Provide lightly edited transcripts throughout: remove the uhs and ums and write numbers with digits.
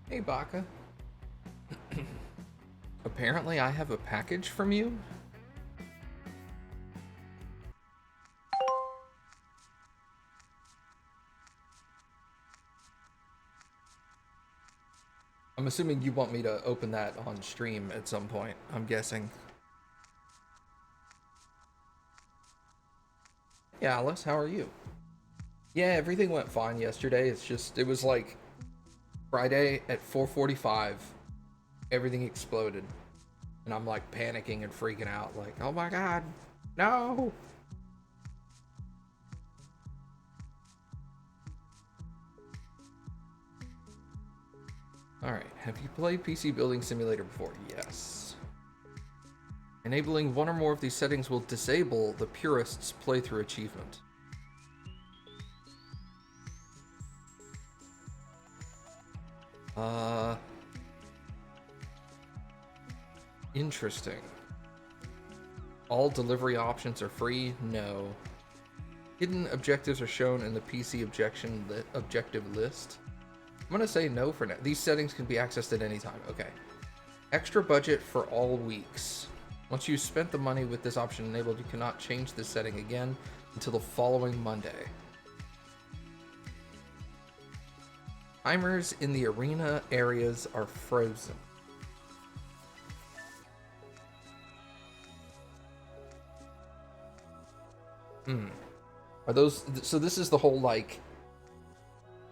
Hey, Baka. Apparently, I have a package from you. I'm assuming you want me to open that on stream at some point, I'm guessing. Yeah, Alice, how are you? Yeah, everything went fine yesterday. It was like Friday at 4:45, everything exploded. And I'm like panicking and freaking out, like, oh my god, no! Alright, have you played PC Building Simulator before? Yes. Enabling one or more of these settings will disable the purist's playthrough achievement. Interesting. All delivery options are free? No. Hidden objectives are shown in the PC objective list. I'm gonna say no for now. These settings can be accessed at any time. Okay. Extra budget for all weeks. Once you've spent the money with this option enabled, you cannot change this setting again until the following Monday. Timers in the arena areas are frozen. Are those... So this is the whole, like...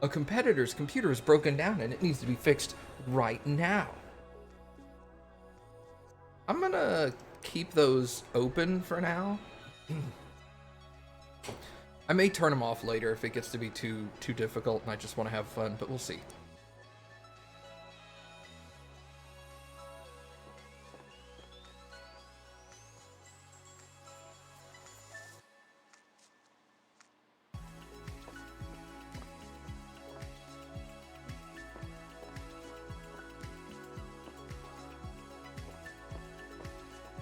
A competitor's computer is broken down and it needs to be fixed right now. I'm gonna keep those open for now. I may turn them off later if it gets to be too difficult and I just want to have fun, but we'll see.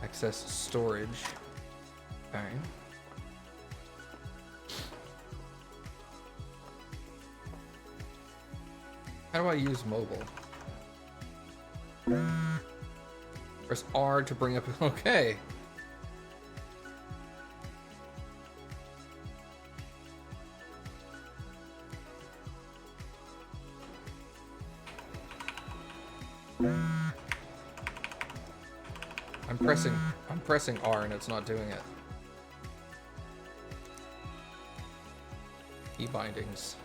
Access storage. Okay. How do I use mobile? Press R to bring up... Okay. I'm pressing R and it's not doing it. Key bindings.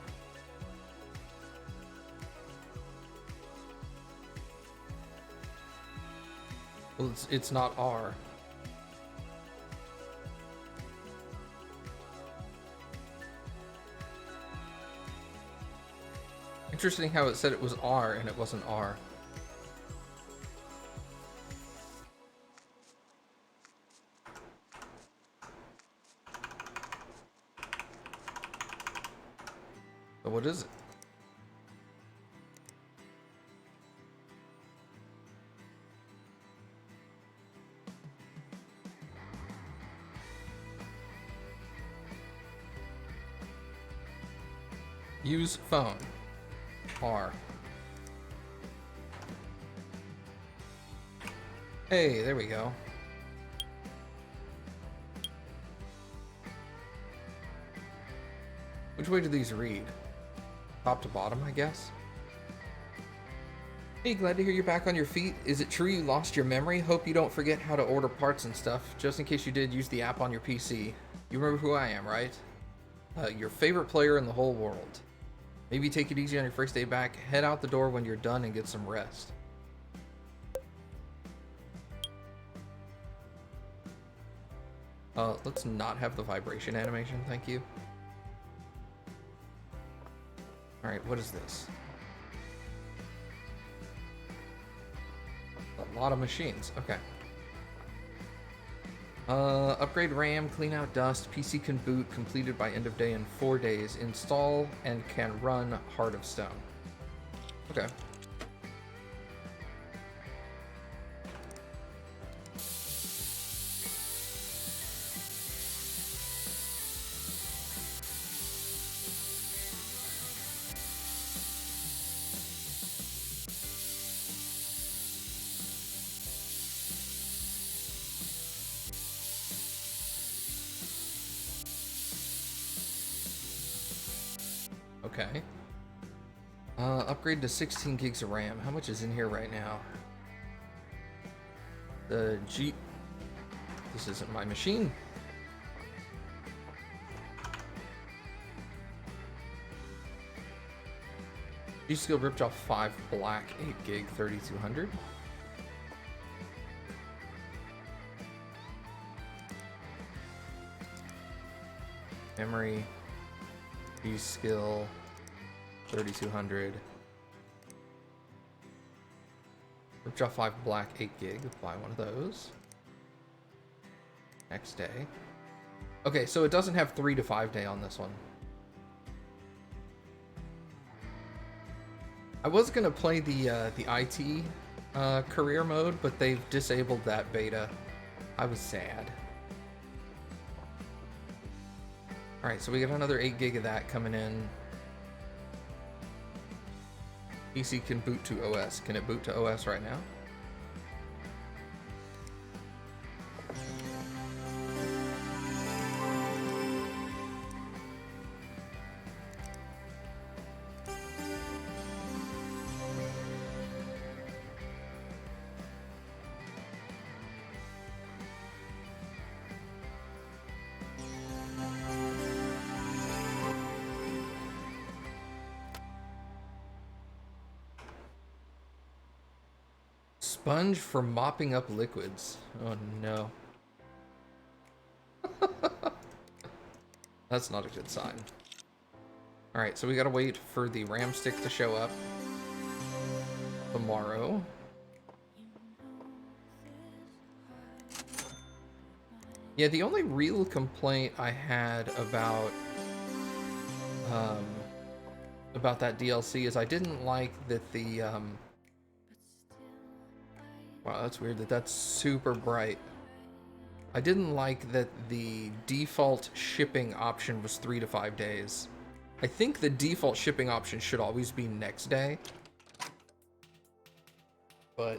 Well, it's not R. Interesting how it said it was R and it wasn't R. So what is it? Use phone. R. Hey, there we go. Which way do these read? Top to bottom, I guess? Hey, glad to hear you're back on your feet. Is it true you lost your memory? Hope you don't forget how to order parts and stuff. Just in case you did, use the app on your PC. You remember who I am, right? Your favorite player in the whole world. Maybe take it easy on your first day back. Head out the door when you're done and get some rest. Let's not have the vibration animation, thank you. Alright, what is this? A lot of machines, okay. Upgrade RAM, clean out dust, PC can boot, completed by end of day in 4 days. Install and can run Heart of Stone. Okay. Okay. Upgrade to 16 gigs of RAM. How much is in here right now? The G... This isn't my machine. G-Skill ripped off 5 black, 8 gig, 3200. Memory, G-Skill, 3200. Ripped off 5 black, 8 gig. Buy one of those. Next day. Okay, so it doesn't have 3 to 5 day on this one. I was gonna play the IT career mode, but they've disabled that beta. I was sad. All right, so we got another 8 gig of that coming in. PC can boot to OS. Can it boot to OS right now? Sponge for mopping up liquids. Oh no. That's not a good sign. Alright, so we gotta wait for the RAM stick to show up tomorrow. Yeah, the only real complaint I had about that DLC is I didn't like that the wow, that's weird that that's super bright. I didn't like that the default shipping option was 3 to 5 days. I think the default shipping option should always be next day. But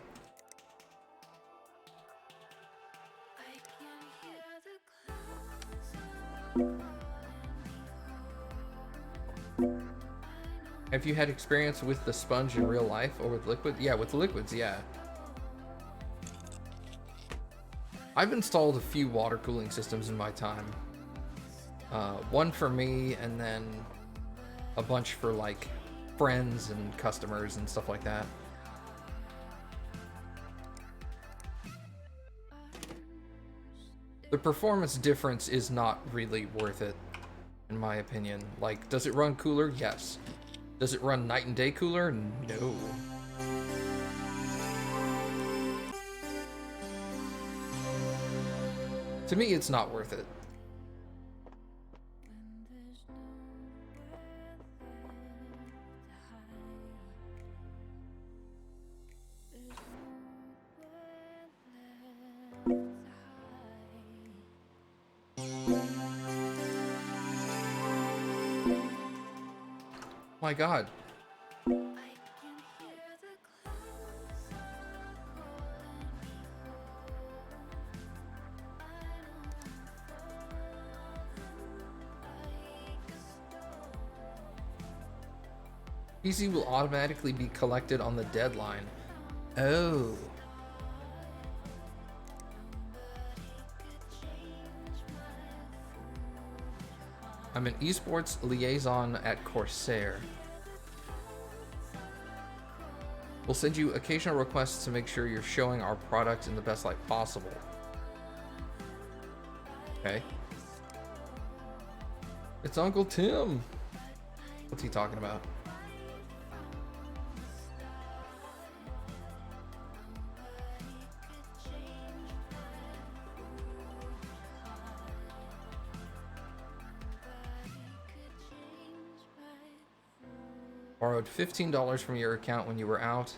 have you had experience with the sponge in real life or with liquid? Yeah, with liquids, yeah. I've installed a few water cooling systems in my time. One for me, and then a bunch for like friends and customers and stuff like that. The performance difference is not really worth it, in my opinion. Like, does it run cooler? Yes. Does it run night and day cooler? No. To me, it's not worth it. My God. PC will automatically be collected on the deadline. Oh. I'm an eSports liaison at Corsair. We'll send you occasional requests to make sure you're showing our product in the best light possible. Okay. It's Uncle Tim. What's he talking about? Borrowed $15 from your account when you were out.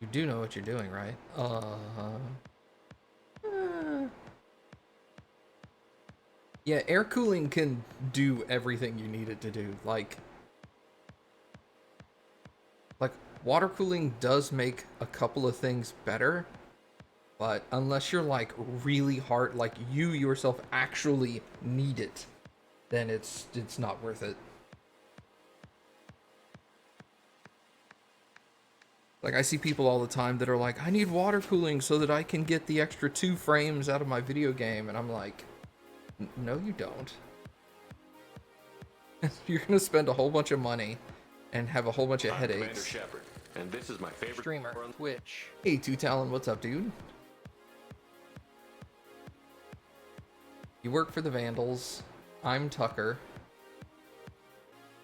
You do know what you're doing, right? Yeah, air cooling can do everything you need it to do. Like water cooling does make a couple of things better. But unless you're like really hard, like you yourself actually need it, then it's not worth it. Like I see people all the time that are like, I need water cooling so that I can get the extra 2 frames out of my video game, and I'm like, no you don't. You're gonna spend a whole bunch of money and have a whole bunch of headaches. Shepard, and this is my favorite Streamer, Twitch. Hey, Two Talon, what's up, dude? You work for the Vandals. I'm Tucker.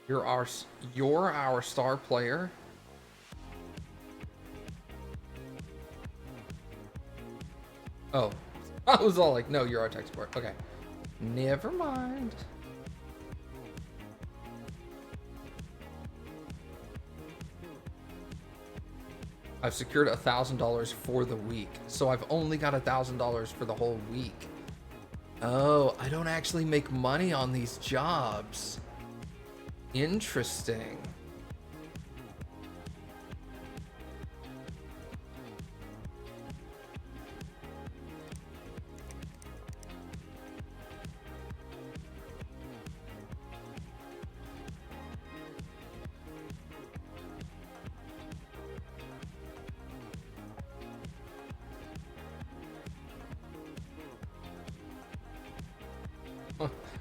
You're our star player. Oh, I was all like, no, you're our tech support. Okay, never mind. I've secured $1,000 for the week, so I've only got $1,000 for the whole week. Oh, I don't actually make money on these jobs. Interesting.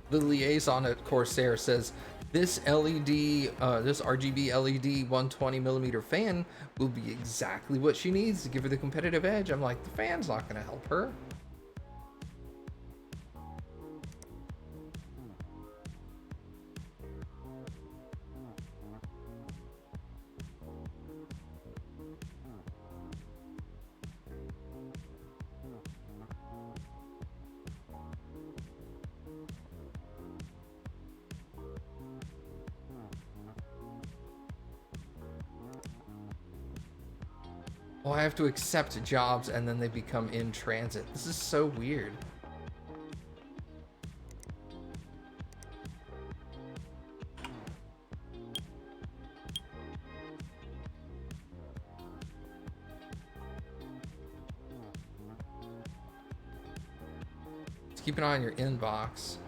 The liaison at Corsair says this this RGB LED 120mm fan will be exactly what she needs to give her the competitive edge. I'm like, the fan's not going to help her. Oh, I have to accept jobs and then they become in transit. This is so weird. Just keep an eye on your inbox.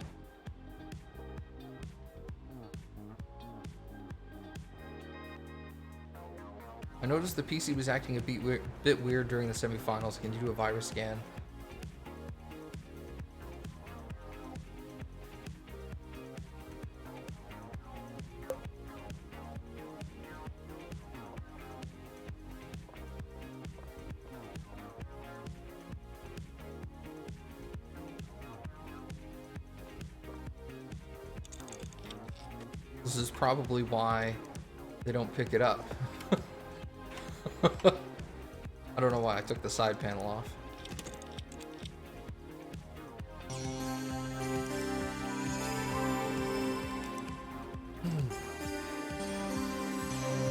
I noticed the PC was acting a bit weird during the semifinals. Can you do a virus scan? This is probably why they don't pick it up. I don't know why I took the side panel off.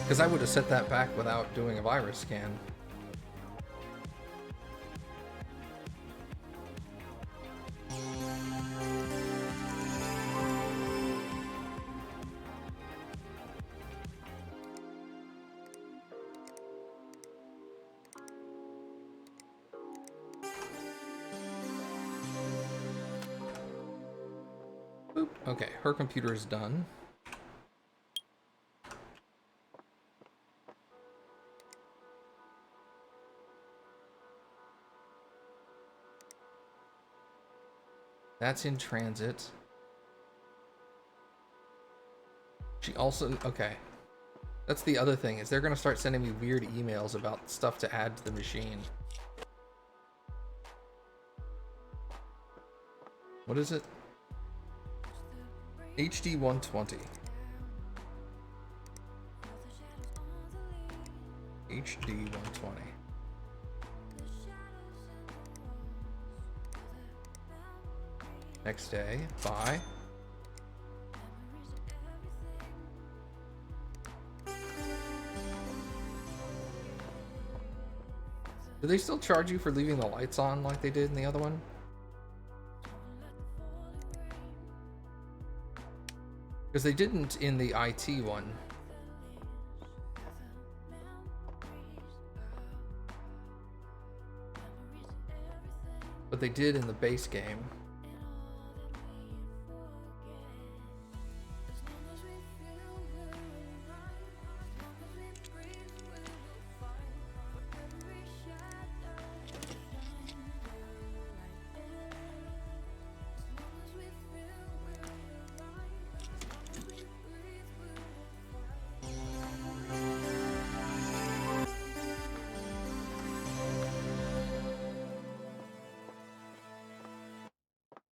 Because I would have set that back without doing a virus scan. Boop. Okay, her computer is done. That's in transit. She also, okay. That's the other thing, is they're gonna start sending me weird emails about stuff to add to the machine. What is it? HD 120. HD 120. Next day, bye. Do they still charge you for leaving the lights on like they did in the other one? Because they didn't in the IT one. but they did in the base game.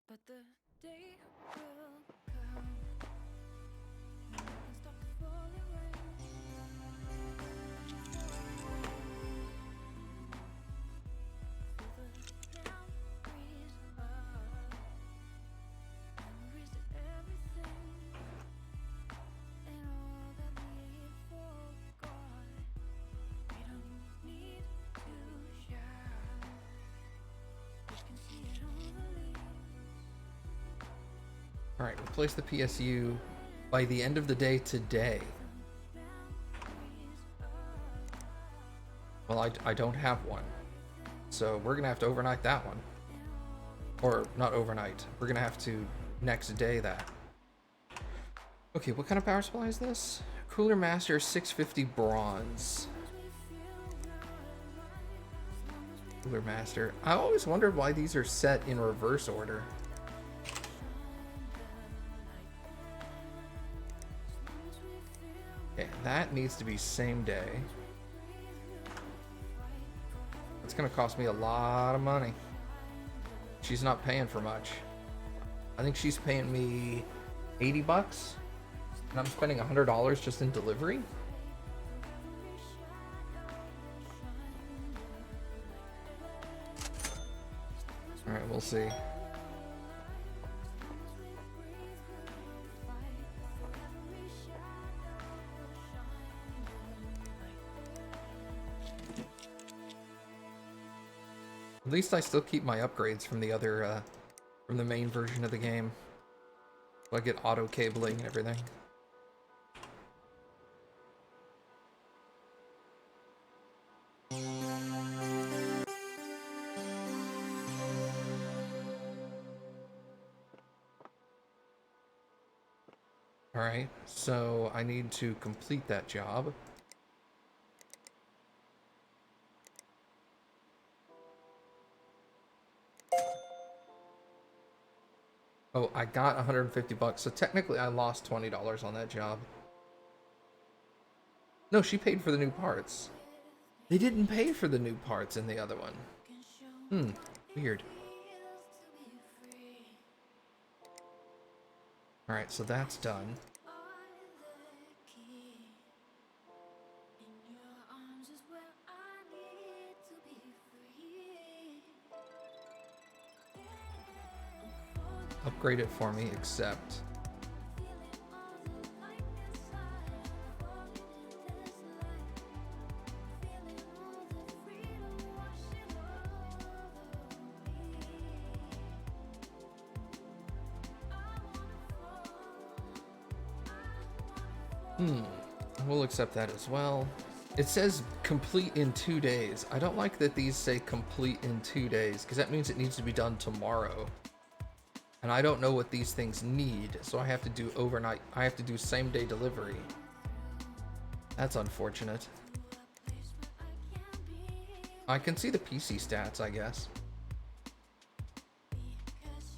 But the day will come when we can stop the falling rain. Feel the memories to everything and all that we forgot. We don't need to shout. We can see it on the leaves. All right, replace the PSU by the end of the day today. Well, I don't have one, so we're gonna have to overnight that one. Or not overnight, we're gonna have to next day that. Okay, what kind of power supply is this? Cooler Master 650 bronze. Cooler Master. I always wondered why these are set in reverse order. Okay, that needs to be same day. It's gonna cost me a lot of money. She's not paying for much. I think she's paying me 80 bucks, and I'm spending $100 just in delivery. All right, we'll see. At least I still keep my upgrades from the other, from the main version of the game. So I get auto cabling and everything. Alright, so I need to complete that job. Oh, I got 150 bucks, so technically I lost $20 on that job. No, she paid for the new parts. They didn't pay for the new parts in the other one. Weird. Alright, so that's done. Upgrade it for me, accept. We'll accept that as well. It says complete in 2 days. I don't like that these say complete in 2 days, because that means it needs to be done tomorrow. And I don't know what these things need, so I have to do overnight. I have to do same day delivery. That's unfortunate. I can see the PC stats, I guess.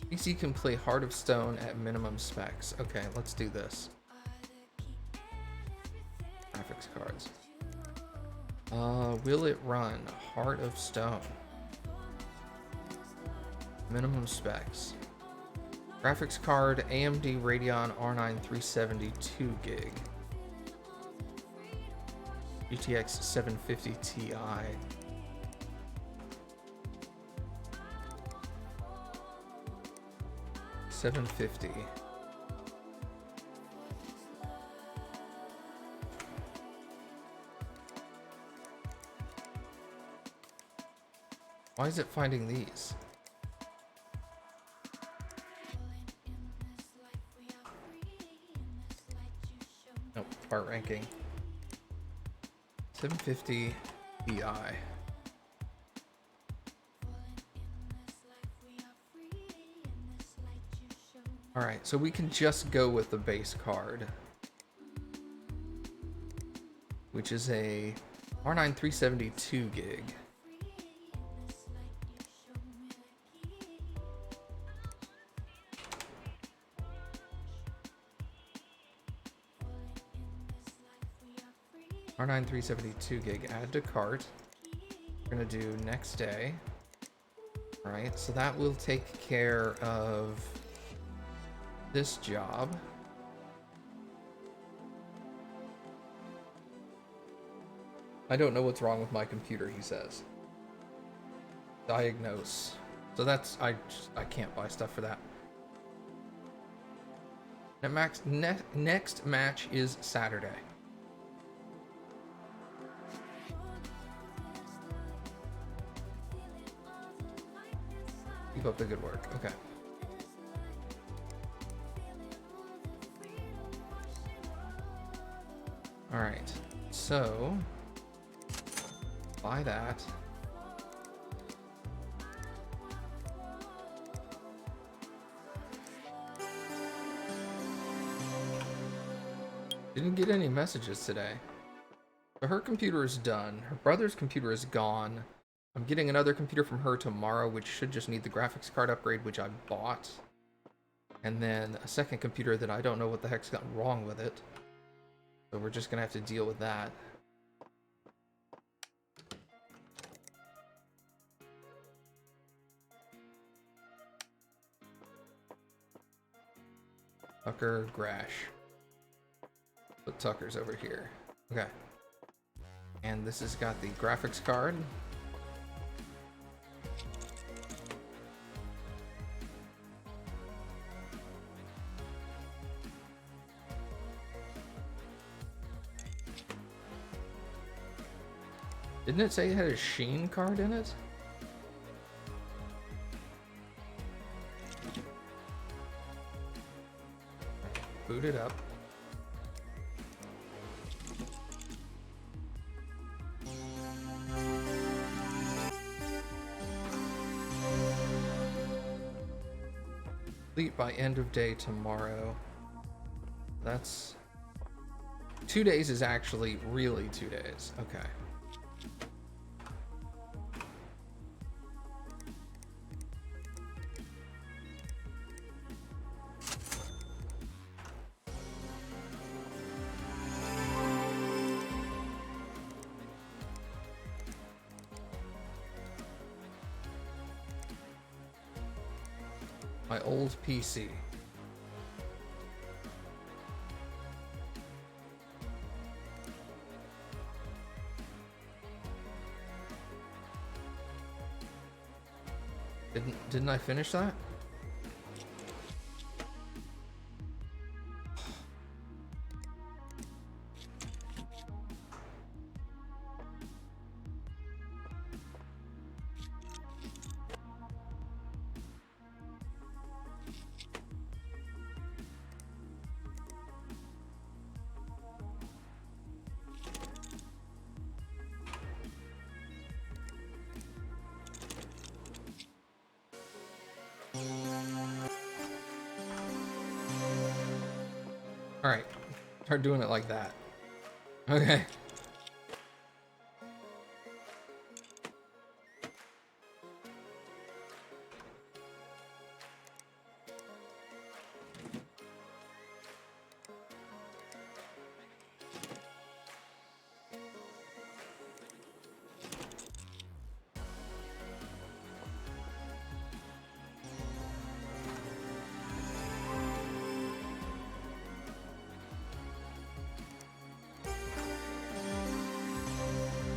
PC can play Heart of Stone at minimum specs. Okay, let's do this. Graphics cards. Will it run Heart of Stone? Minimum specs. Graphics card AMD Radeon R9 370 2 gig. GTX 750 Ti. $750. Why is it finding these? Nope, part ranking. 750 Ti. Alright, so we can just go with the base card, which is a R9 372 gig. R9 372 gig, add to cart. We're gonna do next day. Alright, so that will take care of this job. I don't know what's wrong with my computer, he says. Diagnose. So that's, I can't buy stuff for that. Next match is Saturday. Keep up the good work. Okay. Alright. So, buy that. Didn't get any messages today. But her computer is done. Her brother's computer is gone. I'm getting another computer from her tomorrow, which should just need the graphics card upgrade, which I bought. And then a second computer that I don't know what the heck's gotten wrong with it. So we're just gonna have to deal with that. Tucker, Grash. Put Tucker's over here. Okay. And this has got the graphics card. Didn't it say it had a Sheen card in it? Boot it up. Complete by end of day tomorrow. That's 2 days is actually really 2 days. Okay. My old PC. Didn't I finish that? Alright, start doing it like that. Okay.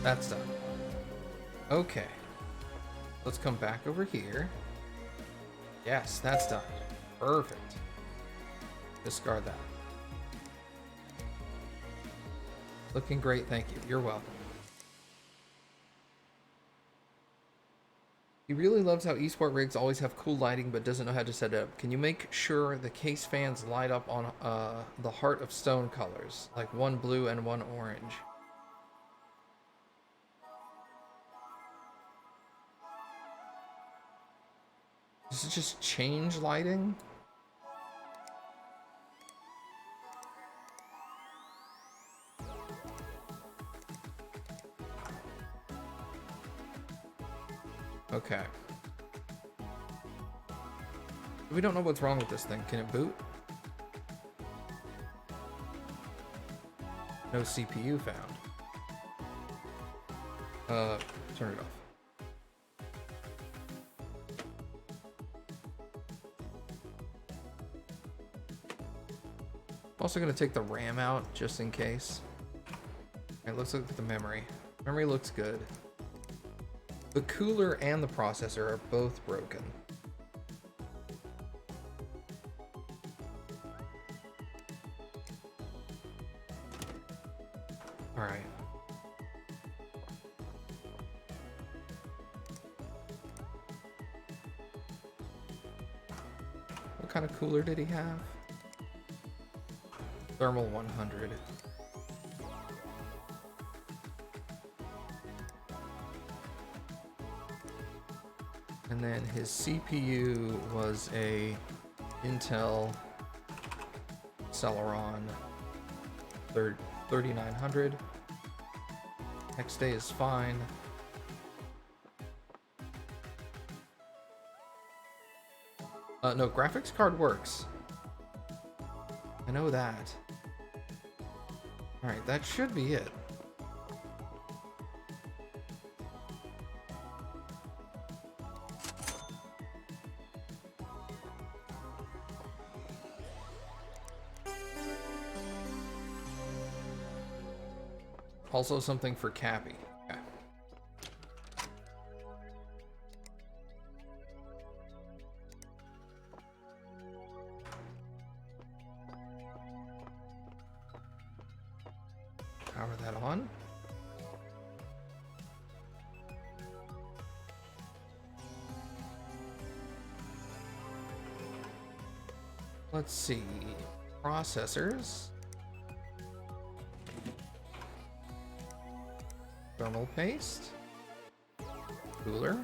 That's done. Okay. Let's come back over here. Yes, that's done. Perfect. Discard that. Looking great, thank you. You're welcome. He really loves how eSport rigs always have cool lighting but doesn't know how to set it up. Can you make sure the case fans light up on the Heart of Stone colors? Like one blue and one orange. Does it just change lighting? We don't know what's wrong with this thing. Can it boot? No CPU found. Turn it off. I'm also going to take the RAM out just in case. Alright, let's look at the memory. Memory looks good. The cooler and the processor are both broken. Alright. What kind of cooler did he have? Thermal 100. And then his CPU was a Intel Celeron 3900. Next day is fine. No, graphics card works. I know that. Alright, that should be it. Also something for Cappy. Okay. Power that on. Let's see. Processors. Thermal paste. Cooler.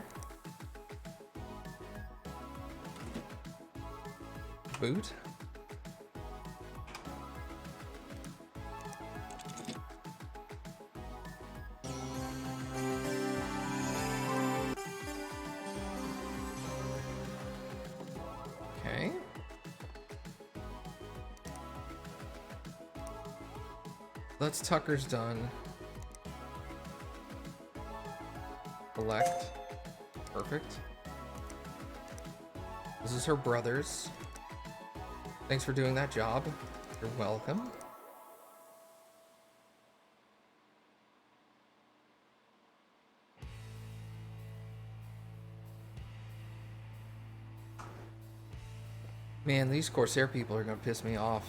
Boot. Okay. That's Tucker's done. Select. Perfect. This is her brother's. Thanks for doing that job. You're welcome. Man, these Corsair people are gonna piss me off.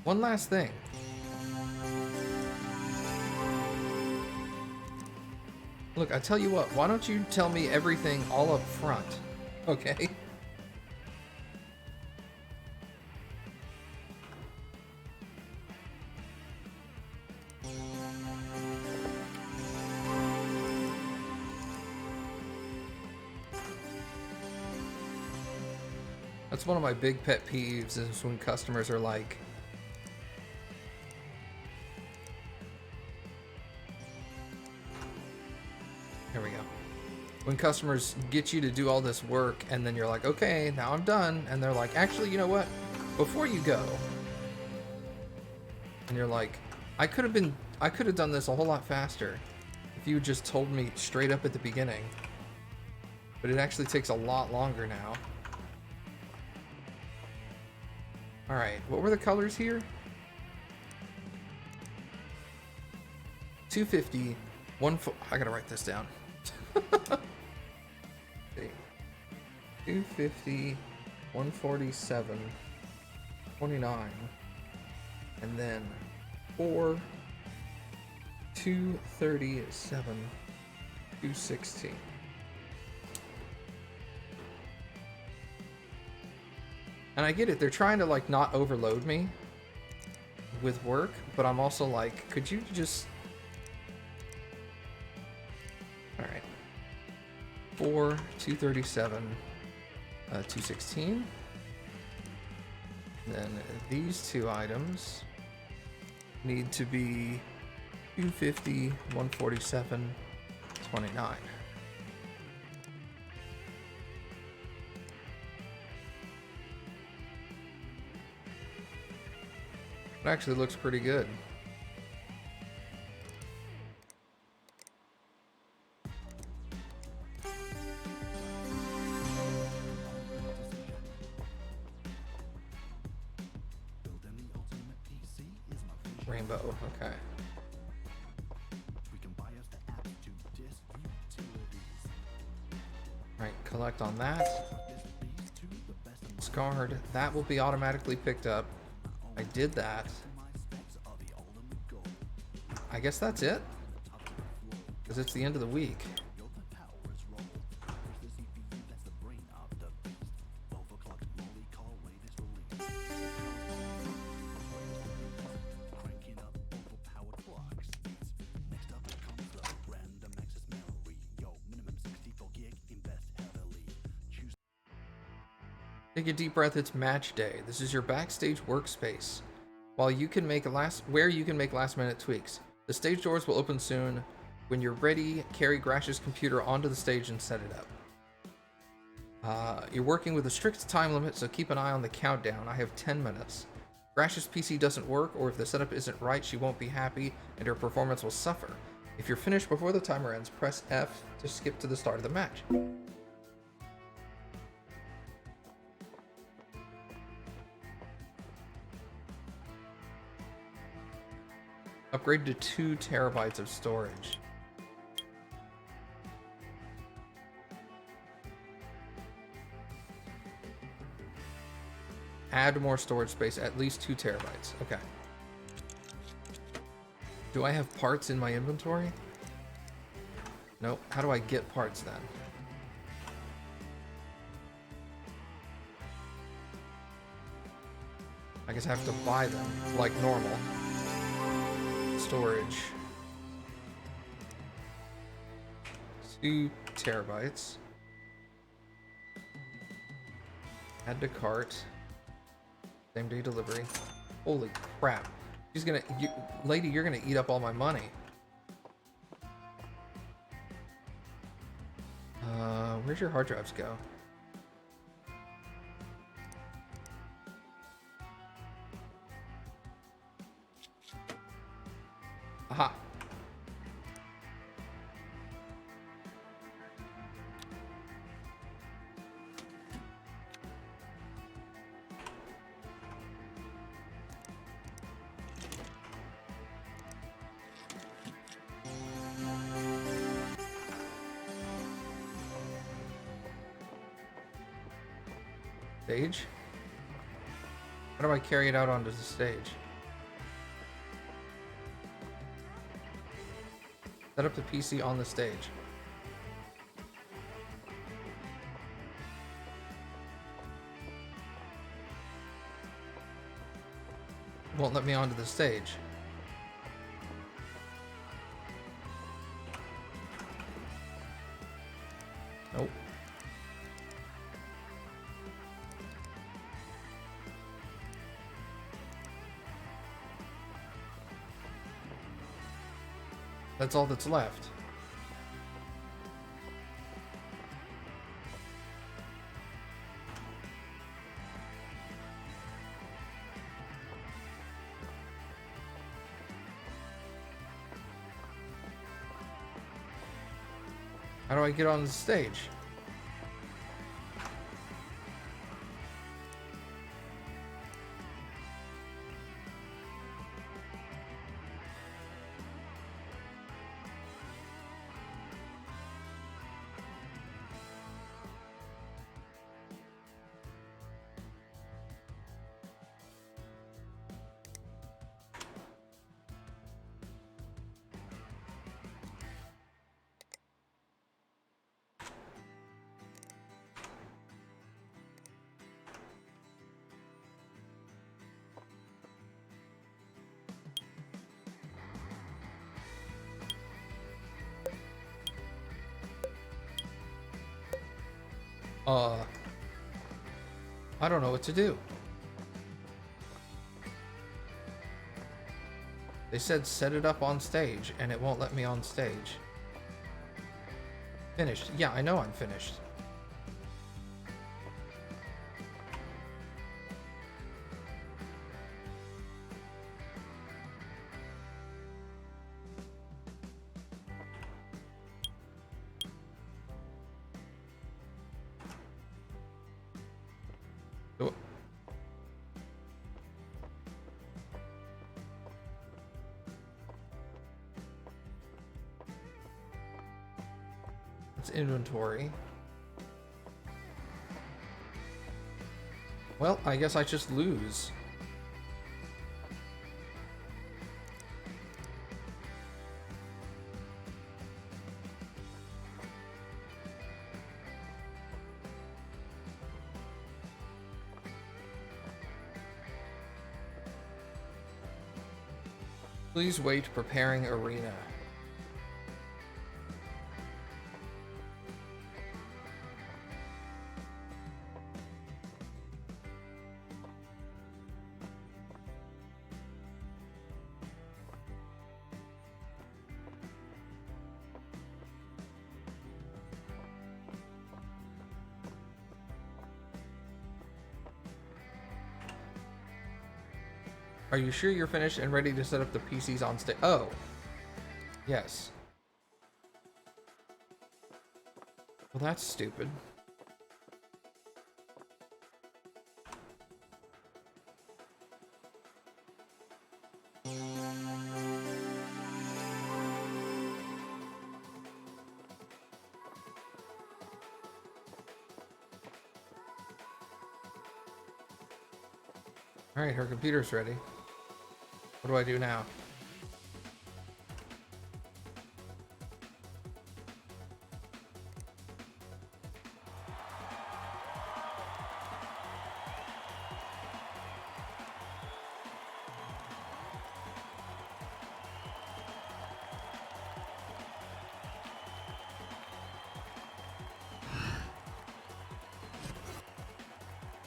One last thing. Look, I tell you what, why don't you tell me everything all up front? Okay? That's one of my big pet peeves is when customers are like, here we go. When customers get you to do all this work and then you're like, okay, now I'm done. And they're like, actually, you know what? Before you go. And you're like, I could have done this a whole lot faster if you just told me straight up at the beginning. But it actually takes a lot longer now. All right, what were the colors here? 250, I gotta write this down. 250, 147, 29, and then 4, 237, 216. And I get it, they're trying to like not overload me with work, but I'm also like, could you just... All right. 4, 237, 216. Then these two items need to be 250, 147, 29. It actually looks pretty good. Rainbow, okay. Right, collect on that. Scarred, that will be automatically picked up. I did that. I guess that's it. Because it's the end of the week. Take a deep breath, it's match day. This is your backstage workspace. Where you can make last minute tweaks. The stage doors will open soon. When you're ready, carry Grash's computer onto the stage and set it up. You're working with a strict time limit, so keep an eye on the countdown. I have 10 minutes. Grash's PC doesn't work, or if the setup isn't right, she won't be happy, and her performance will suffer. If you're finished before the timer ends, press F to skip to the start of the match. Upgrade to 2 terabytes of storage. Add more storage space, at least 2 terabytes. Okay. Do I have parts in my inventory? Nope. How do I get parts then? I guess I have to buy them, like normal. Storage. 2 terabytes. Add to cart. Same day delivery. Holy crap. She's gonna... lady, you're gonna eat up all my money. Where'd your hard drives go? Aha. Stage? How do I carry it out onto the stage? Set up the PC on the stage. Won't let me onto the stage. Nope. That's all that's left. How do I get on the stage? I don't know what to do. They said set it up on stage, and it won't let me on stage. Finished. Yeah, I know I'm finished. Oh. It's inventory. Well, I guess I just lose. Please wait preparing arena. Are you sure you're finished and ready to set up the PCs on stage? Oh, yes. Well, that's stupid. All right, her computer's ready. What do I do now?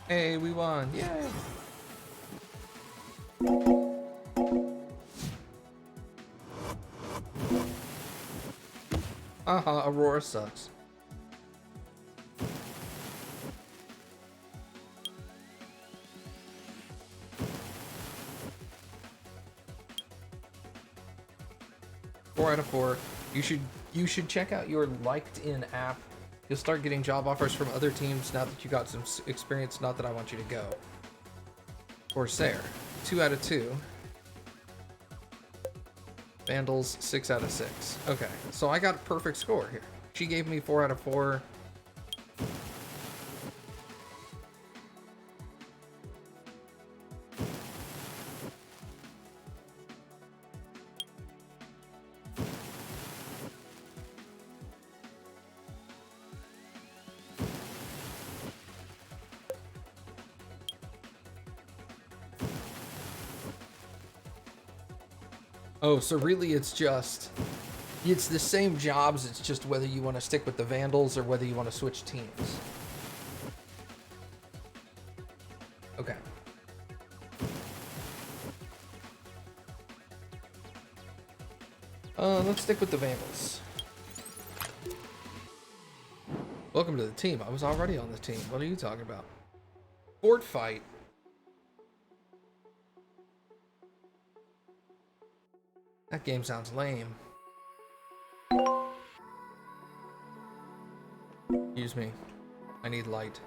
Hey, we won. Yay! Aurora sucks. Four out of 4. You should check out your LinkedIn app. You'll start getting job offers from other teams now that you got some experience. Not that I want you to go. Corsair, 2 out of 2. Vandals, 6 out of 6. Okay, so I got a perfect score here. She gave me 4 out of 4. Oh, so really it's the same jobs, it's just whether you want to stick with the Vandals or whether you want to switch teams. Okay. Let's stick with the Vandals. Welcome to the team. I was already on the team. What are you talking about? Fort fight. That game sounds lame. Excuse me. I need light.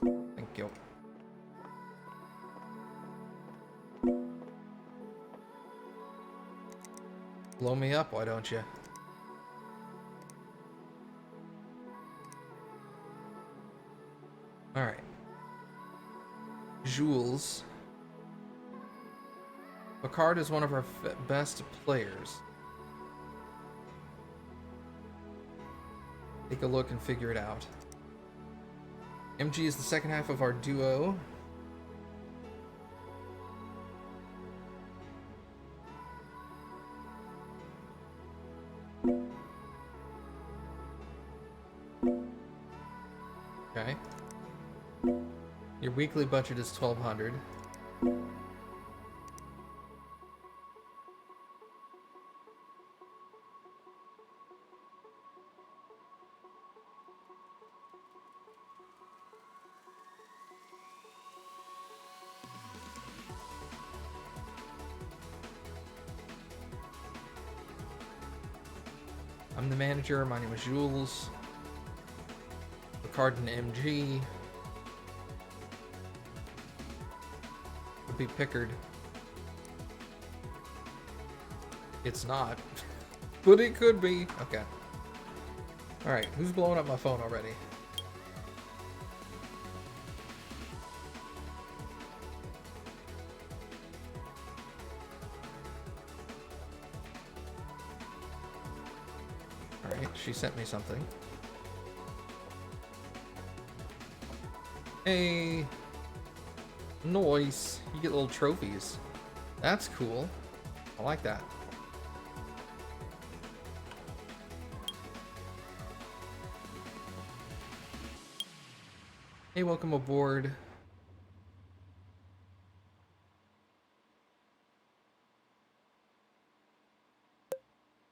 Thank you. Blow me up, why don't you? Alright. Jules. Picard is one of our best players. Take a look and figure it out. MG is the second half of our duo. Okay. Your weekly budget is 1,200. I'm the manager. My name is Jules. Picard and MG. Would be Pickard. It's not. But it could be. Okay. Alright, who's blowing up my phone already? Alright, she sent me something. Hey! Nice! You get little trophies. That's cool. I like that. Hey, welcome aboard.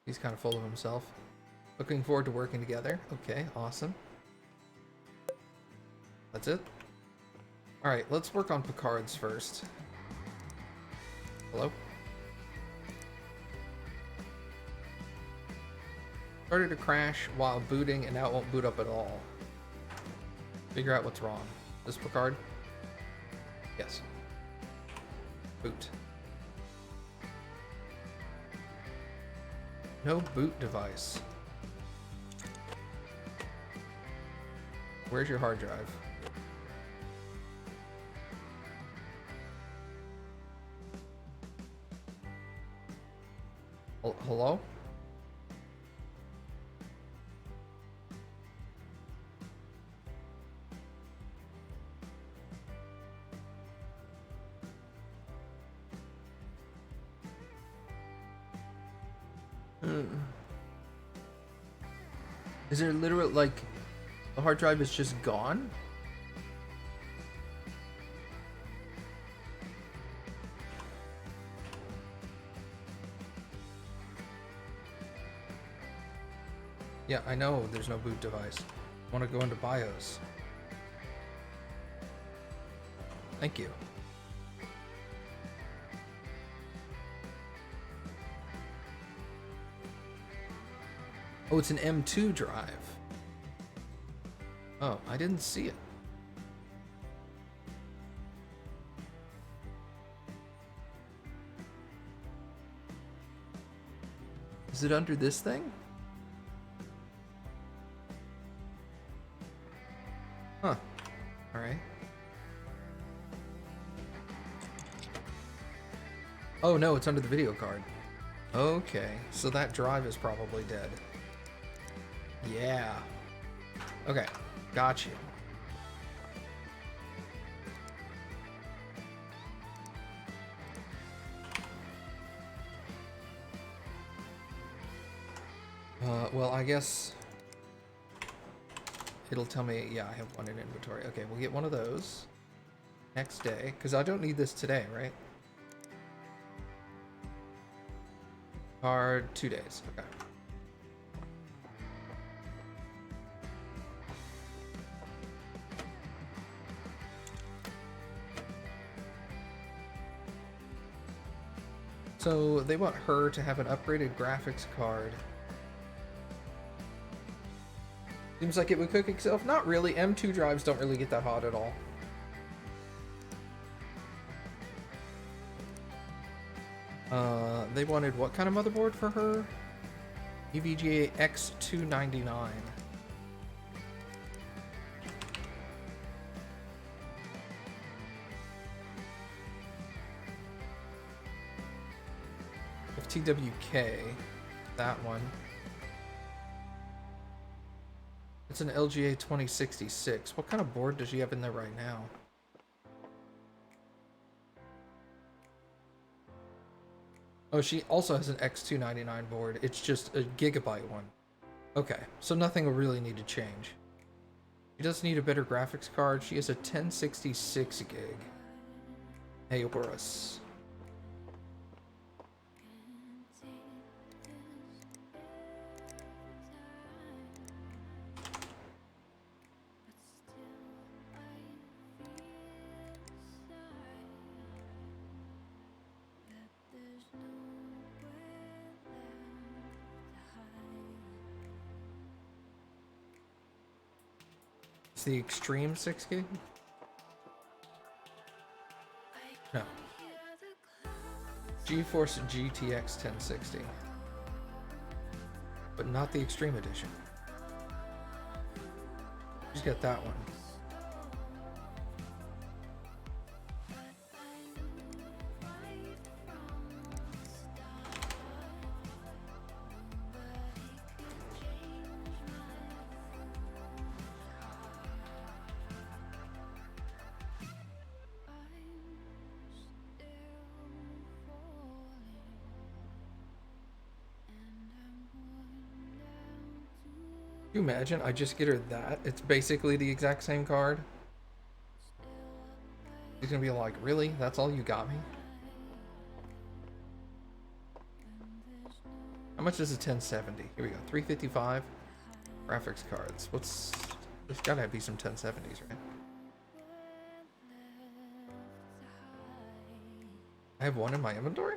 He's kind of full of himself. Looking forward to working together. Okay, awesome. That's it? Alright, let's work on Picard's first. Hello? Started to crash while booting and now it won't boot up at all. Figure out what's wrong. This Picard? Yes. Boot. No boot device. Where's your hard drive? Hello? Is there literally, like, the hard drive is just gone? Yeah, I know there's no boot device. I want to go into BIOS. Thank you. Oh, it's an M2 drive. Oh, I didn't see it. Is it under this thing? Huh. Alright. Oh no, it's under the video card. Okay, so that drive is probably dead. Yeah. Okay, got you. Well, I guess it'll tell me, yeah, I have one in inventory. Okay, we'll get one of those next day, because I don't need this today, right? Or 2 days, okay. So they want her to have an upgraded graphics card. Seems like it would cook itself. Not really. M2 drives don't really get that hot at all. They wanted what kind of motherboard for her? EVGA X299. FTWK, that one. It's an LGA 2066. What kind of board does she have in there right now? Oh, she also has an X299 board. It's just a gigabyte one. Okay, so nothing will really need to change. She does need a better graphics card. She has a 1066 gig. Hey, Oberus. It's the Extreme 6 gig? No. GeForce GTX 1060. But not the Extreme Edition. Just get that one. Can you imagine? I just get her that. It's basically the exact same card. She's gonna be like, really? That's all you got me? How much is a 1070? Here we go. 355 graphics cards. What's... There's gotta be some 1070s, right? I have one in my inventory?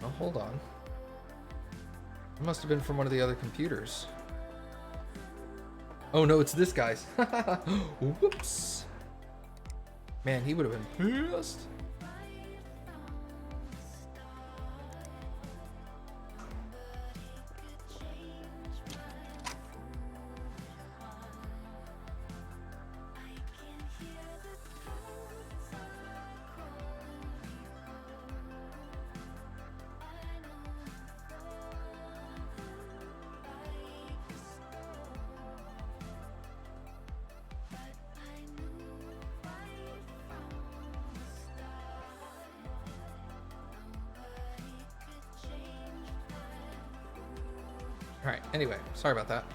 Oh, hold on. It must have been from one of the other computers. Oh no, it's this guy's. Whoops. Man, he would have been pissed. Alright, anyway, sorry about that.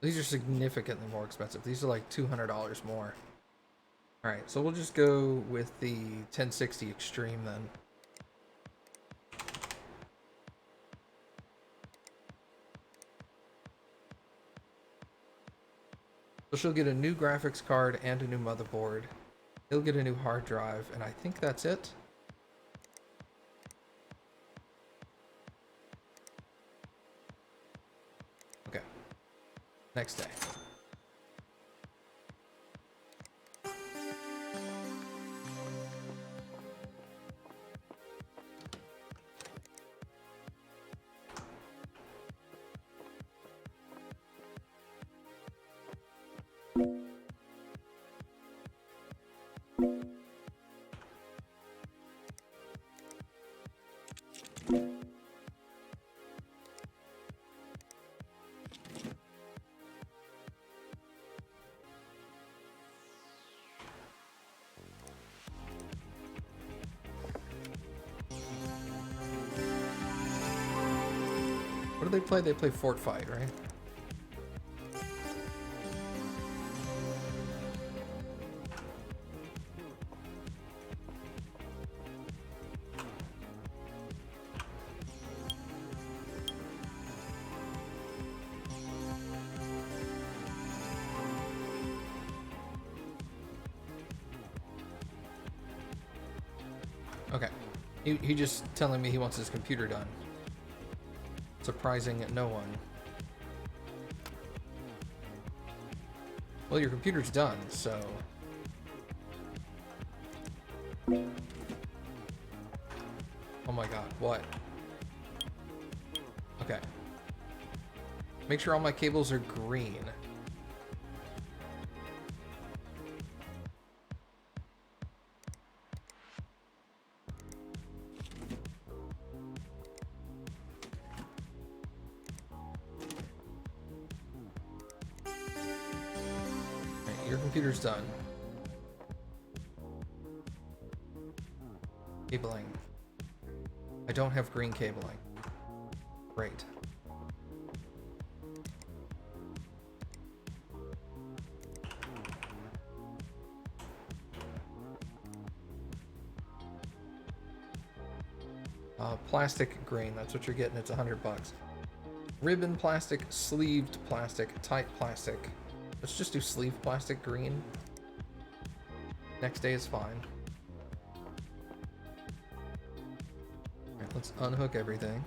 These are significantly more expensive. These are like $200 more. Alright, so we'll just go with the 1060 Extreme then. So she'll get a new graphics card and a new motherboard. He'll get a new hard drive, and I think that's it. Okay. Next day. What do they play? They play Fort Fight, right? Okay. He just telling me he wants his computer done. Surprising no one. Well, your computer's done, so... Oh my god, what? Okay. Make sure all my cables are green. Your computer's done. Cabling. I don't have green cabling. Great. Plastic green, that's what you're getting. It's $100. Ribbon plastic, sleeved plastic, tight plastic. Let's just do sleeve plastic green. Next day is fine. Alright, let's unhook everything.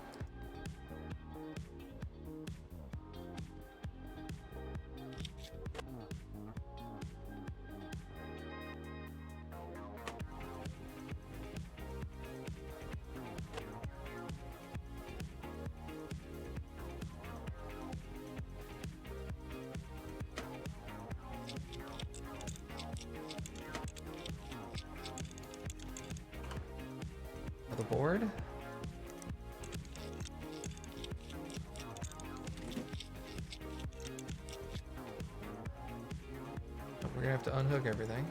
The board. We're gonna have to unhook everything.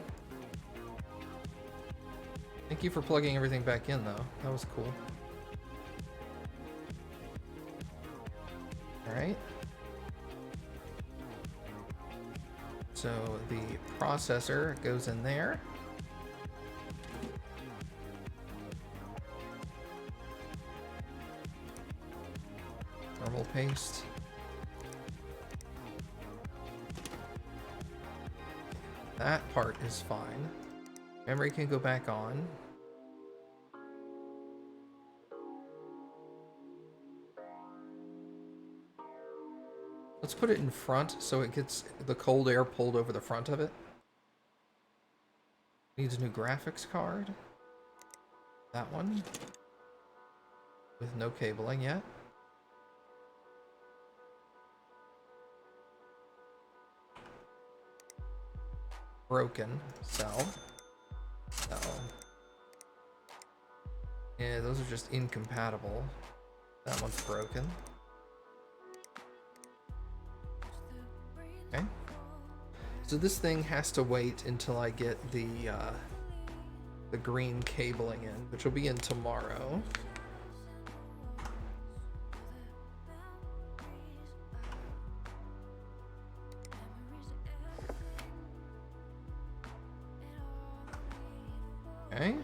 Thank you for plugging everything back in, though. That was cool. Alright. So the processor goes in there. Normal paste. That part is fine. Memory can go back on. Let's put it in front so it gets the cold air pulled over the front of it. Needs a new graphics card. That one. With no cabling yet. Broken cell. Cell. Yeah, those are just incompatible. That one's broken. Okay. So this thing has to wait until I get the green cabling in, which will be in tomorrow. Okay.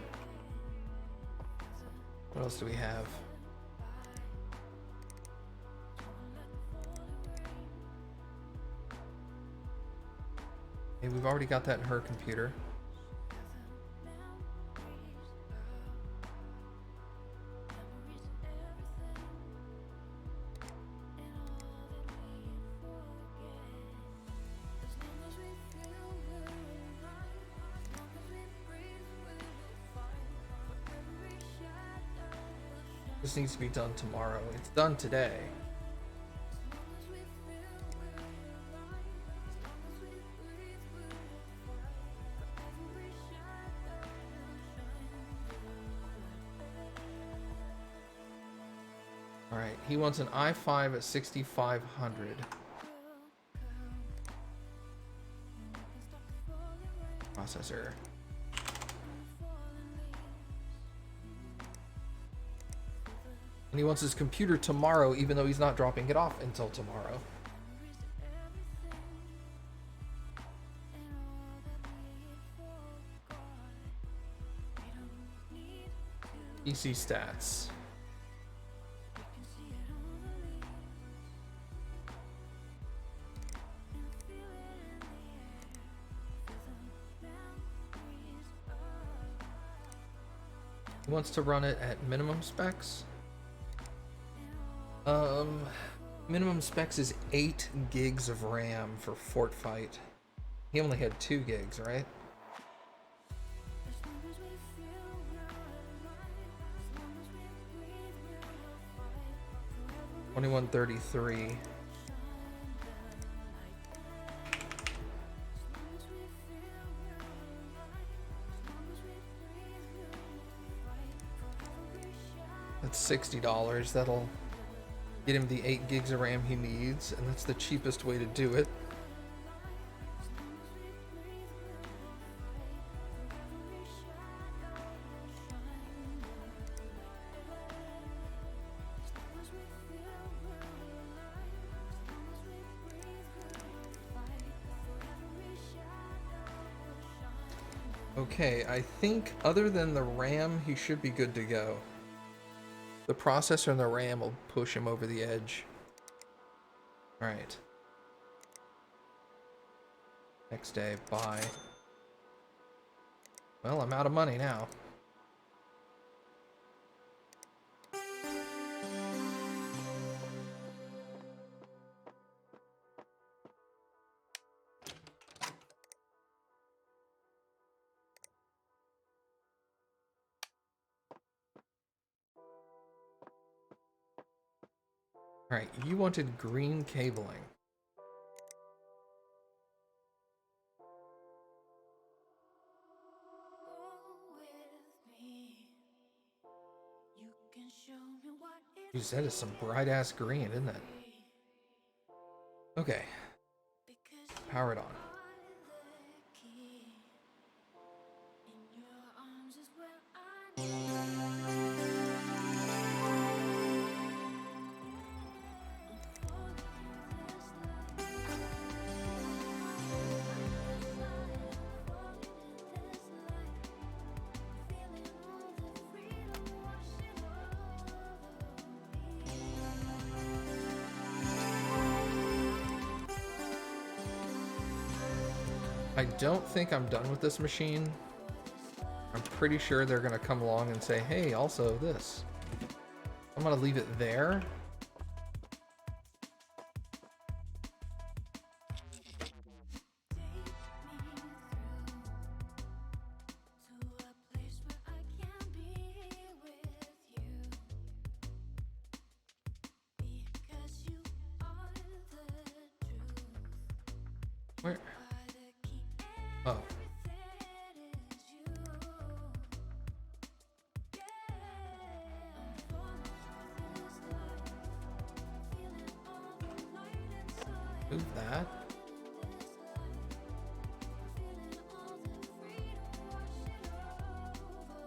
What else do we have? Hey, we've already got that in her computer. This needs to be done tomorrow. It's done today. Alright, he wants an i5 at 6500. Processor. And he wants his computer tomorrow, even though he's not dropping it off until tomorrow. PC stats. He wants to run it at minimum specs. Minimum specs is 8 gigs of RAM for Fort Fight. He only had 2 gigs, right? $2133. That's $60. That'll get him the 8 gigs of RAM he needs, and that's the cheapest way to do it. Okay, I think other than the RAM, he should be good to go. The processor and the RAM will push him over the edge. Alright. Next day, buy. Well, I'm out of money now. Alright, you wanted green cabling. Geez, that is some bright-ass green, isn't it? Okay. Power it on. I don't think I'm done with this machine. I'm pretty sure they're gonna come along and say, hey, also this. I'm gonna leave it there. Where? Oh. Move that.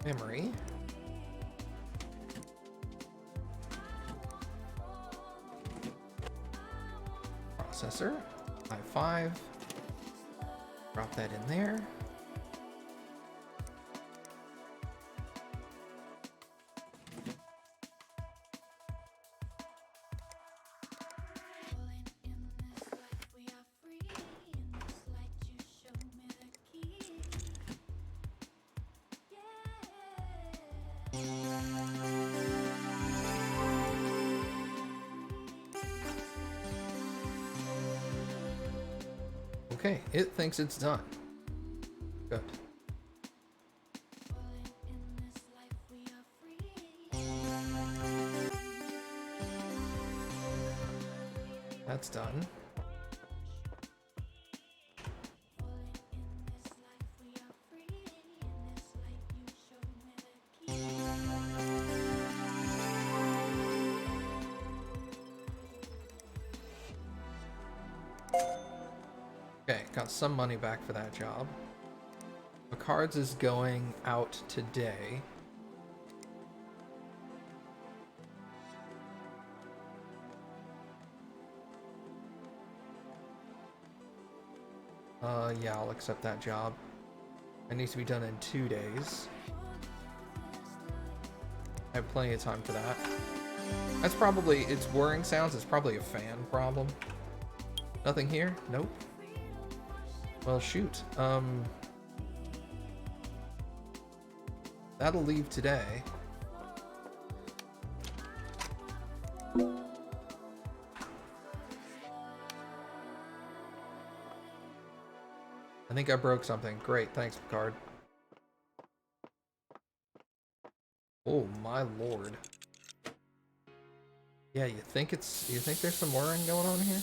Memory. Processor. i5. Drop that in there. Okay, it thinks it's done. Good. That's done. Okay, got some money back for that job. The cards is going out today. Yeah, I'll accept that job. It needs to be done in 2 days. I have plenty of time for that. That's probably, it's whirring sounds, it's probably a fan problem. Nothing here? Nope. Well, shoot. That'll leave today. I think I broke something. Great, thanks, Picard. Oh my lord. Yeah, you think there's some whirring going on here?